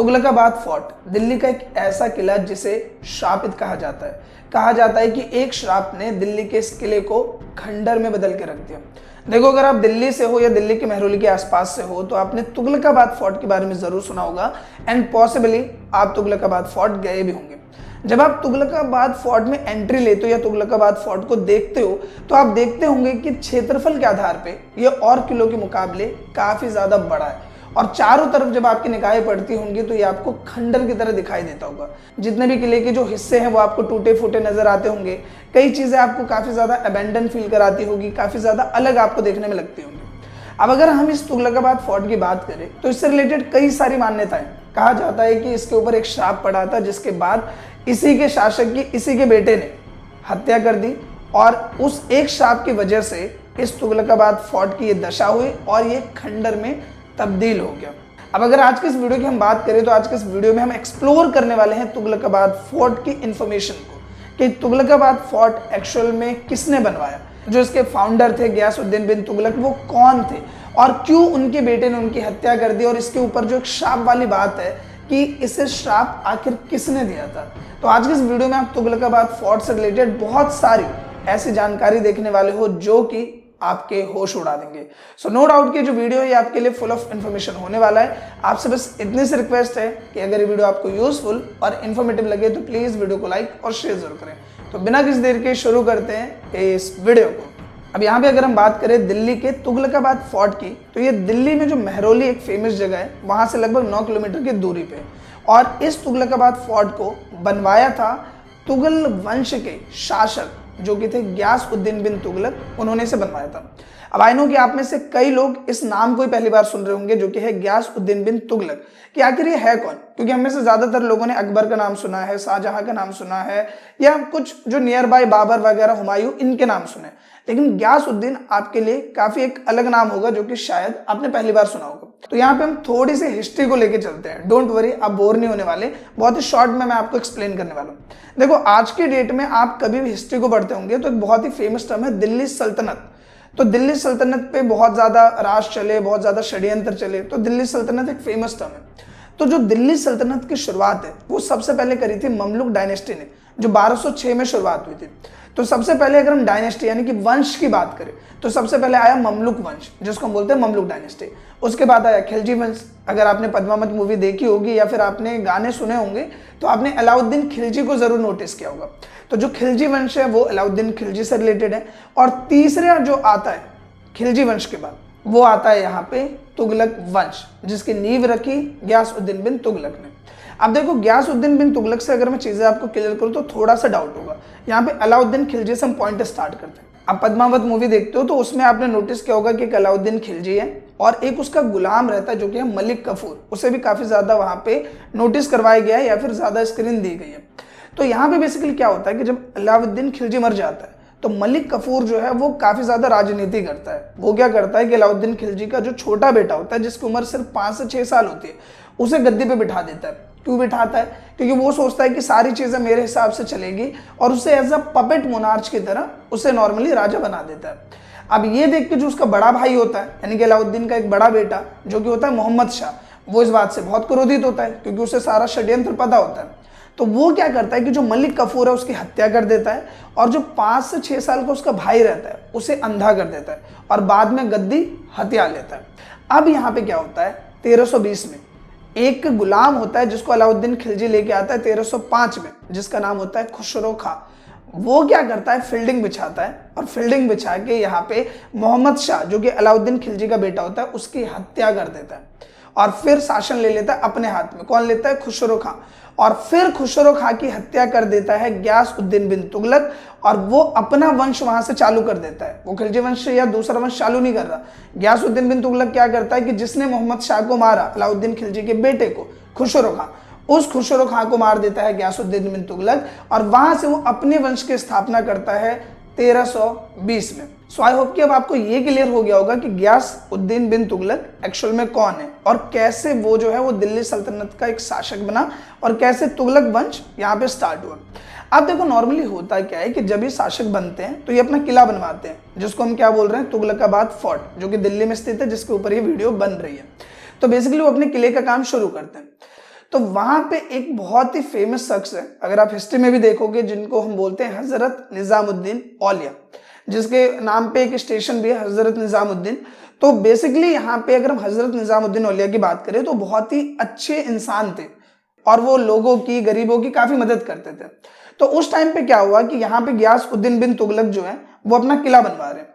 Tughlakabad fort Delhi का एक ऐसा किला जिसे श्रापित कहा जाता है। कहा जाता है कि एक श्राप ने दिल्ली के इस किले को खंडर में बदल के रख दिया। देखो, अगर आप दिल्ली से हो या दिल्ली के महरौली के आसपास से हो तो आपने तुगलकाबाद फोर्ट के बारे में जरूर सुना होगा एंड पॉसिबली आप तुगलकाबाद फोर्ट गए भी होंगे। जब आप तुगलकाबाद फोर्ट में एंट्री लेते हो या तुगलकाबाद फोर्ट को देखते हो तो आप देखते होंगे कि क्षेत्रफल के आधार पे ये और किलों के मुकाबले काफी ज्यादा बड़ा है और चारों तरफ जब आपकी निगाहें पड़ती होंगी तो ये आपको खंडर की तरह दिखाई देता होगा। जितने भी किले के जो हिस्से हैं वो आपको टूटे फूटे नजर आते होंगे। कई चीजें आपको काफी ज्यादा अबेंडन फील कराती होगी, काफी ज्यादा अलग आपको देखने में लगती होंगी। अब अगर हम इस तुगलकाबाद फोर्ट की बात करें तो इससे रिलेटेड कई सारी मान्यताएं। कहा जाता है कि इसके ऊपर एक श्राप पड़ा था जिसके बाद इसी के शासक की इसी के बेटे ने हत्या कर दी और उस एक श्राप की वजह से इस तुगलकाबाद फोर्ट की ये दशा हुई और ये खंडर में तब्दील हो गया। अब अगर आज के इस वीडियो की हम बात करें तो आज के इस वीडियो में हम एक्सप्लोर करने वाले हैं तुगलकाबाद फोर्ट की इंफॉर्मेशन को कि तुगलकाबाद फोर्ट एक्चुअल में किसने बनवाया, जो इसके फाउंडर थे गयासुद्दीन बिन तुगलक वो कौन थे और क्यों उनके बेटे ने उनकी हत्या कर दी और इसके ऊपर जो एक श्राप वाली बात है कि इसे श्राप आखिर किसने दिया था। तो आज के इस वीडियो में आप तुगलकाबाद फोर्ट से रिलेटेड बहुत सारी ऐसी जानकारी देखने वाले हो जो कि आपके होश उड़ा देंगे। सो नो डाउट कि जो वीडियो है आपके लिए फुल ऑफ इन्फॉर्मेशन होने वाला है। आपसे बस इतनी सी रिक्वेस्ट है कि अगर ये वीडियो आपको यूजफुल और इन्फॉर्मेटिव लगे तो प्लीज वीडियो को लाइक और शेयर जरूर करें। तो बिना किसी देर के शुरू करते हैं इस वीडियो को। अब यहाँ पे अगर हम बात करें दिल्ली के तुगलकाबाद फोर्ट की तो ये दिल्ली में जो महरौली एक फेमस जगह है वहां से लगभग 9 किलोमीटर की दूरी पे और इस तुगलकाबाद फोर्ट को बनवाया था तुगल वंश के शासक जो कि थे गयासउद्दीन बिन तुगलक, उन्होंने इसे बनवाया था। अब आई नो कि आप में से कई लोग इस नाम को ही पहली बार सुन रहे होंगे जो कि है गयासउद्दीन बिन तुगलक, कि आखिर ये है कौन। क्योंकि हमें से ज्यादातर लोगों ने अकबर का नाम सुना है, शाहजहां का नाम सुना है या कुछ जो नियर बाय बाबर वगैरह, हुमायूं, इनके नाम सुने, लेकिन गयासउद्दीन आपके लिए काफी एक अलग नाम होगा जो कि शायद आपने पहली बार सुना होगा। तो यहाँ पे हम थोड़ी सी हिस्ट्री को लेके चलते हैं। डोंट वरी, आप बोर नहीं होने वाले, बहुत ही शॉर्ट में मैं आपको एक्सप्लेन करने वाला हूँ। देखो, आज के डेट में आप कभी भी हिस्ट्री को पढ़ते होंगे तो एक बहुत ही फेमस टर्म है दिल्ली सल्तनत। तो दिल्ली सल्तनत पे बहुत ज्यादा राज चले, बहुत ज्यादा षड्यंत्र चले, तो दिल्ली सल्तनत एक फेमस टर्म है। तो जो दिल्ली सल्तनत की शुरुआत है वो सबसे पहले करी थी ममलुक डायनेस्टी ने, जो 1206 में शुरुआत हुई थी। तो सबसे पहले अगर हम डायनेस्टी यानी कि वंश की बात करें तो सबसे पहले आया ममलुक वंश जिसको हम बोलते हैं ममलुक डायनेस्टी। उसके बाद आया खिलजी वंश। अगर आपने पद्मावत मूवी देखी होगी या फिर आपने गाने सुने होंगे तो आपने अलाउद्दीन खिलजी को जरूर नोटिस किया होगा। तो जो खिलजी वंश है वो अलाउद्दीन खिलजी से रिलेटेड है। और तीसरा जो आता है खिलजी वंश के बाद वो आता है यहाँ पे तुगलक वंश, जिसकी नींव रखी गयासउद्दीन बिन तुगलक ने। अब देखो, गयासउद्दीन बिन तुगलक से अगर मैं चीजें आपको क्लियर करूँ तो थोड़ा सा डाउट होगा। यहाँ पे अलाउद्दीन खिलजी से हम पॉइंट स्टार्ट करते हैं। आप पद्मावत मूवी देखते हो तो उसमें आपने नोटिस किया होगा कि एक अलाउद्दीन खिलजी है और एक उसका गुलाम रहता है जो कि है मलिक कफूर। उसे भी काफी ज्यादा वहां पे नोटिस करवाया गया है या फिर ज्यादा स्क्रीन दी गई है। तो यहाँ पे बेसिकली क्या होता है कि जब अलाउद्दीन खिलजी मर जाता है तो मलिक कफूर जो है वो काफी ज्यादा राजनीति करता है। वो क्या करता है कि अलाउद्दीन खिलजी का जो छोटा बेटा होता है जिसकी उम्र सिर्फ 5 से 6 साल होती है उसे गद्दी पे बिठा देता है। क्यों बिठाता है? क्योंकि वो सोचता है कि सारी चीजें मेरे हिसाब से चलेगी और उसे एज अ पपेट मोनार्च की तरह उसे नॉर्मली राजा बना देता है। अब ये देख के जो उसका बड़ा भाई होता है यानी कि अलाउद्दीन का एक बड़ा बेटा जो कि होता है मोहम्मद शाह, वो इस बात से बहुत क्रोधित होता है क्योंकि उसे सारा षड्यंत्र पता होता है। तो वो क्या करता है कि जो मलिक कफूर है उसकी हत्या कर देता है और जो 5 से 6 साल का उसका भाई रहता है उसे अंधा कर देता है और बाद में गद्दी हत्या लेता है। अब यहाँ पे क्या होता है, 1320 में एक गुलाम होता है जिसको अलाउद्दीन खिलजी लेके आता है 1305 में, जिसका नाम होता है खुसरो खां। वो क्या करता है, फील्डिंग बिछाता है और फील्डिंग बिछा के यहाँ पे मोहम्मद शाह जो कि अलाउद्दीन खिलजी का बेटा होता है उसकी हत्या कर देता है और फिर शासन ले लेता है अपने हाथ में। कौन लेता है? खुसरो खां। और फिर खुसरो खां की हत्या कर देता है गयासउद्दीन बिन तुगलक और वो अपना वंश वहां से चालू कर देता है। वो खिलजी वंश या दूसरा वंश चालू नहीं कर रहा। गयासउद्दीन बिन तुगलक क्या करता है कि जिसने मोहम्मद शाह को मारा, अलाउद्दीन खिलजी के बेटे को, खुसरो खां, उस खुसरो खां को मार देता है गयासउद्दीन बिन तुगलक और वहां से वो अपने वंश की स्थापना करता है 1320 में। सो आई होप कि अब आपको ये क्लियर हो गया होगा कि गयासउद्दीन बिन तुगलक एक्चुअल में कौन है और कैसे वो जो है वो दिल्ली सल्तनत का एक शासक बना और कैसे तुगलक वंश यहाँ पे स्टार्ट हुआ। अब देखो, नॉर्मली होता क्या है कि जब ये शासक बनते हैं तो ये अपना किला बनवाते हैं जिसको हम क्या बोल रहे हैं, तुगलकाबाद फोर्ट, जो कि दिल्ली में स्थित है, जिसके ऊपर ये वीडियो बन रही है। तो बेसिकली वो अपने किले का काम शुरू करते हैं। तो वहां पे एक बहुत ही फेमस शख्स है, अगर आप हिस्ट्री में भी देखोगे, जिनको हम बोलते हैं हजरत निजामुद्दीन औलिया, जिसके नाम पे एक स्टेशन भी है हजरत निजामुद्दीन। तो बेसिकली यहाँ पे अगर हम हजरत निजामुद्दीन औलिया की बात करें तो बहुत ही अच्छे इंसान थे और वो लोगों की, गरीबों की काफी मदद करते थे। तो उस टाइम पे क्या हुआ कि यहाँ पे गियासउद्दीन बिन तुगलक जो है वो अपना किला बनवा रहे हैं,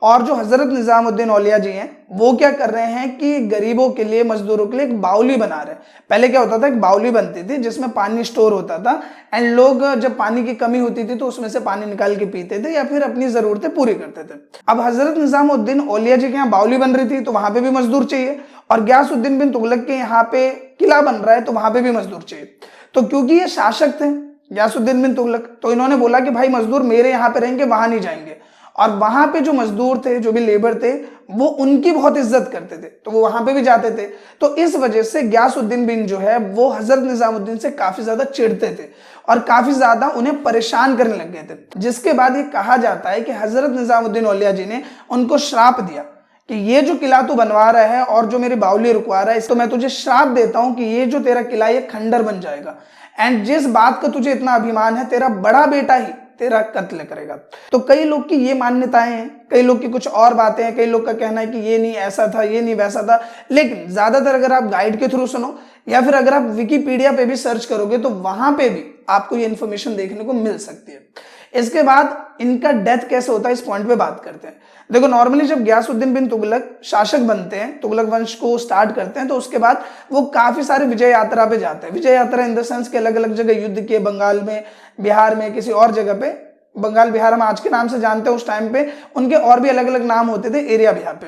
और जो हजरत निजामुद्दीन औलिया जी हैं वो क्या कर रहे हैं कि गरीबों के लिए, मजदूरों के लिए एक बाउली बना रहे हैं। पहले क्या होता था, एक बाउली बनती थी जिसमें पानी स्टोर होता था, एंड लोग जब पानी की कमी होती थी तो उसमें से पानी निकाल के पीते थे या फिर अपनी जरूरतें पूरी करते थे। अब हजरत निजामुद्दीन औलिया जी के यहाँ बाउली बन रही थी तो वहां पे भी मजदूर चाहिए, और गियासउद्दीन बिन तुगलक के यहाँ पे किला बन रहा है तो वहां पे भी मजदूर चाहिए। तो क्योंकि ये शासक थे गियासउद्दीन बिन तुगलक, तो इन्होंने बोला कि भाई मजदूर मेरे यहाँ पे रहेंगे, वहां नहीं जाएंगे। और वहां पे जो मजदूर थे, जो भी लेबर थे, वो उनकी बहुत इज्जत करते थे तो वो वहां पे भी जाते थे। तो इस वजह से गियासउद्दीन बिन जो है वो हजरत निजामुद्दीन से काफी ज्यादा चिढ़ते थे और काफी ज्यादा उन्हें परेशान करने लग गए थे, जिसके बाद ये कहा जाता है कि हजरत निजामुद्दीन औलिया जी ने उनको श्राप दिया कि ये जो किला तू बनवा रहा है और जो मेरी बावली रुकवा रहा है, इसको मैं तुझे श्राप देता हूं कि ये जो तेरा किला ये खंडर बन जाएगा, एंड जिस बात का तुझे इतना अभिमान है, तेरा बड़ा बेटा ही तेरा कत्ल करेगा। तो कई लोग की ये मान्यताएं हैं, कई लोग की कुछ और बातें हैं, कई लोग का कहना है कि ये नहीं ऐसा था, ये नहीं वैसा था, लेकिन ज्यादातर अगर आप गाइड के थ्रू सुनो या फिर अगर आप विकिपीडिया पे भी सर्च करोगे तो वहां पे भी आपको ये इन्फॉर्मेशन देखने को मिल सकती है। इसके बाद इनका डेथ कैसे होता है, इस पॉइंट पे बात करते हैं। देखो, नॉर्मली जब गियासउद्दीन बिन तुगलक शासक बनते हैं, तुगलक वंश को स्टार्ट करते हैं, तो उसके बाद वो काफी सारे विजय यात्रा पे जाते हैं। विजय यात्रा इन द सेंस के अलग अलग जगह युद्ध किए, बंगाल में, बिहार में, किसी और जगह पे। बंगाल बिहार हम आज के नाम से जानते हैं, उस टाइम पे उनके और भी अलग अलग नाम होते थे एरिया बिहार पे।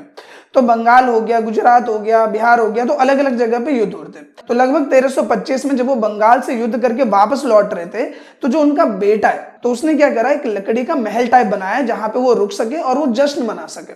तो बंगाल हो गया, गुजरात हो गया, बिहार हो गया, तो अलग अलग जगह पे युद्ध होते। तो लगभग 1325 में जब वो बंगाल से युद्ध करके वापस लौट रहे थे, तो जो उनका बेटा है तो उसने क्या करा, एक लकड़ी का महल टाइप बनाया जहां पे वो रुक सके और वो जश्न मना सके।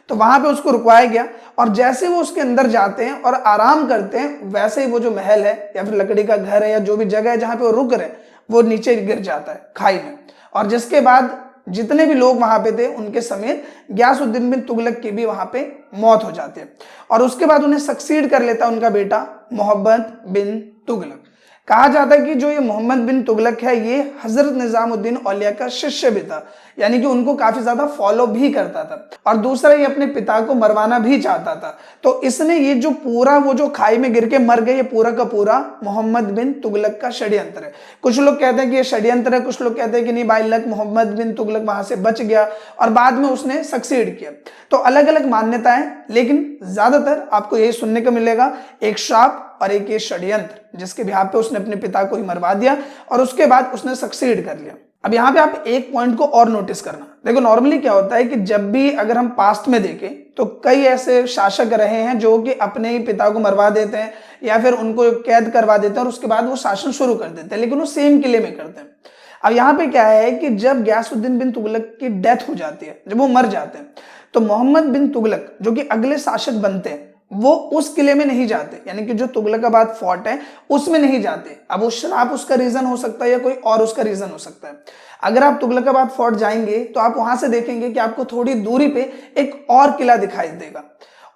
तो वहां पे उसको रुकवाया गया, और जैसे वो उसके अंदर जाते हैं और आराम करते हैं, वैसे ही वो जो महल है या फिर लकड़ी का घर है या जो भी जगह है जहां पे वो रुक रहे, वो नीचे गिर जाता है खाई में। और जिसके बाद जितने भी लोग वहां पे थे उनके समेत गियासउद्दीन बिन तुगलक की भी वहां पे मौत हो जाती है। और उसके बाद उन्हें सक्सीड कर लेता उनका बेटा मोहम्मद बिन तुगलक। कहा जाता है कि जो ये मोहम्मद बिन तुगलक है ये हजरत निजामुद्दीन औलिया का शिष्य भी था, यानी कि उनको काफी ज्यादा फॉलो भी करता था। और दूसरा, ये अपने पिता को मरवाना भी चाहता था। तो इसने ये जो पूरा, वो जो खाई में गिर के मर गए, ये पूरा का पूरा मोहम्मद बिन तुगलक का षड्यंत्र है। कुछ लोग कहते हैं कि ये षड्यंत्र है, कुछ लोग कहते हैं कि नहीं, बाय लक मोहम्मद बिन तुगलक वहां से बच गया और बाद में उसने सक्सीड किया। तो अलग अलग मान्यताएं, लेकिन ज्यादातर आपको यही सुनने को मिलेगा, एक श्राप और एक ये षड्यंत्र, जिसके बिहार पे उसने अपने पिता को ही मरवा दिया और उसके बाद उसने सक्सीड कर लिया। अब यहाँ पे आप एक पॉइंट को और नोटिस करना। देखो, नॉर्मली क्या होता है कि जब भी अगर हम पास्ट में देखें तो कई ऐसे शासक रहे हैं जो कि अपने ही पिता को मरवा देते हैं या फिर उनको कैद करवा देते हैं और उसके बाद वो शासन शुरू कर देते हैं, लेकिन वो सेम किले में करते हैं। अब यहाँ पे क्या है कि जब गियासउद्दीन बिन तुगलक की डेथ हो जाती है, जब वो मर जाते हैं, तो मोहम्मद बिन तुगलक जो कि अगले शासक बनते हैं वो उस किले में नहीं जाते, यानी कि जो तुगलकाबाद फोर्ट है उसमें नहीं जाते। अब वो श्राप उसका रीजन हो सकता है या कोई और उसका रीजन हो सकता है। अगर आप तुगलकाबाद फोर्ट जाएंगे तो आप वहां से देखेंगे कि आपको थोड़ी दूरी पे एक और किला दिखाई देगा,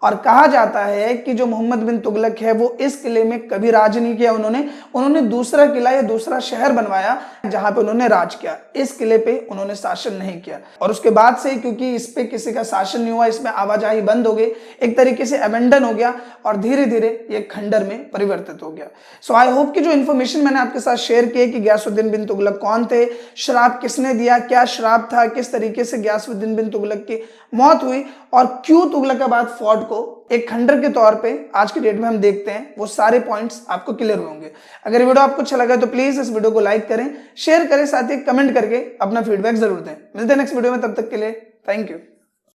और कहा जाता है कि जो मोहम्मद बिन तुगलक है वो इस किले में कभी राज नहीं किया। उन्होंने दूसरा किला या दूसरा शहर बनवाया जहां पे उन्होंने राज किया। इस किले पे उन्होंने शासन नहीं किया, और उसके बाद से क्योंकि इस पे किसी का शासन नहीं हुआ, इसमें आवाजाही बंद हो गई, एक तरीके से अबेंडन हो गया और धीरे धीरे ये खंडर में परिवर्तित हो गया। सो आई होप कि जो इन्फॉर्मेशन मैंने आपके साथ शेयर की कि गियासउद्दीन बिन तुगलक कौन थे, श्राप किसने दिया, क्या श्राप था, किस तरीके से गियासउद्दीन बिन तुगलक की मौत हुई और क्यों तुगलकाबाद फोर्ट को एक खंडर के तौर पे आज की डेट में हम देखते हैं, वो सारे पॉइंट्स आपको क्लियर होंगे। अगर वीडियो आपको अच्छा लगा तो प्लीज इस वीडियो को लाइक करें, शेयर करें, साथ ही कमेंट करके अपना फीडबैक जरूर दें। मिलते हैं नेक्स्ट वीडियो में, तब तक के लिए थैंक यू।